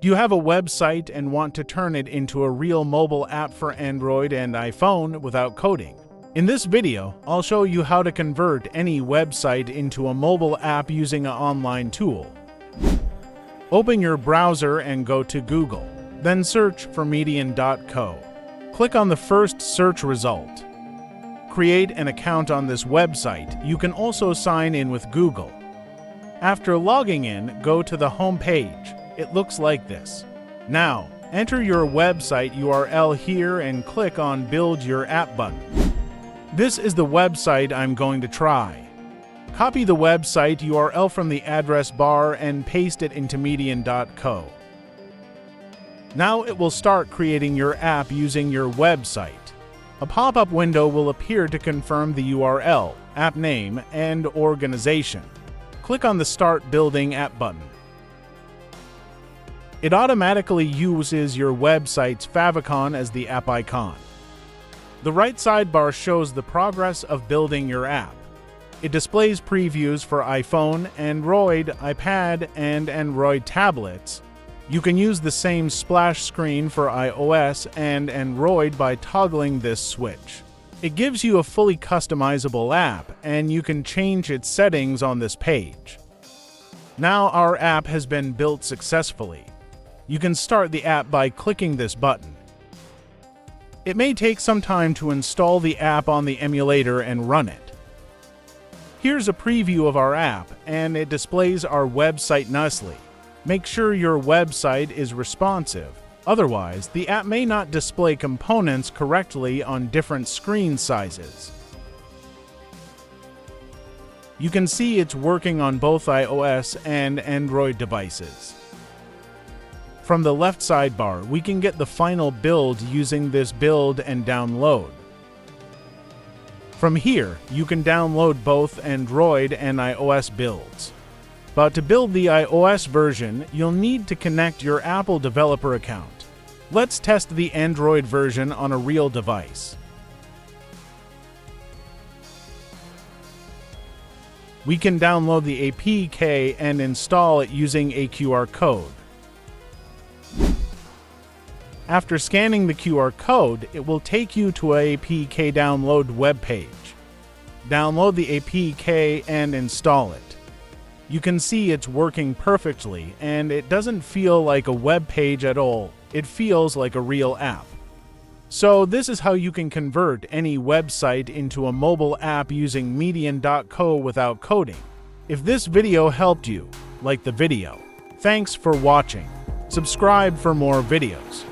Do you have a website and want to turn it into a real mobile app for Android and iPhone without coding? In this video, I'll show you how to convert any website into a mobile app using an online tool. Open your browser and go to Google. Then search for median.co. Click on the first search result. Create an account on this website. You can also sign in with Google. After logging in, go to the home page. It looks like this. Now, enter your website URL here and click on Build Your App button. This is the website I'm going to try. Copy the website URL from the address bar and paste it into median.co. Now it will start creating your app using your website. A pop-up window will appear to confirm the URL, app name, and organization. Click on the Start Building App button. It automatically uses your website's favicon as the app icon. The right sidebar shows the progress of building your app. It displays previews for iPhone, Android, iPad, and Android tablets. You can use the same splash screen for iOS and Android by toggling this switch. It gives you a fully customizable app, and you can change its settings on this page. Now our app has been built successfully. You can start the app by clicking this button. It may take some time to install the app on the emulator and run it. Here's a preview of our app, and it displays our website nicely. Make sure your website is responsive. Otherwise, the app may not display components correctly on different screen sizes. You can see it's working on both iOS and Android devices. From the left sidebar, we can get the final build using this build and download. From here, you can download both Android and iOS builds. But to build the iOS version, you'll need to connect your Apple developer account. Let's test the Android version on a real device. We can download the APK and install it using a QR code. After scanning the QR code, it will take you to a APK download web page. Download the APK and install it. You can see it's working perfectly, and it doesn't feel like a web page at all. It feels like a real app. So this is how you can convert any website into a mobile app using median.co without coding. If this video helped you, like the video. Thanks for watching. Subscribe for more videos.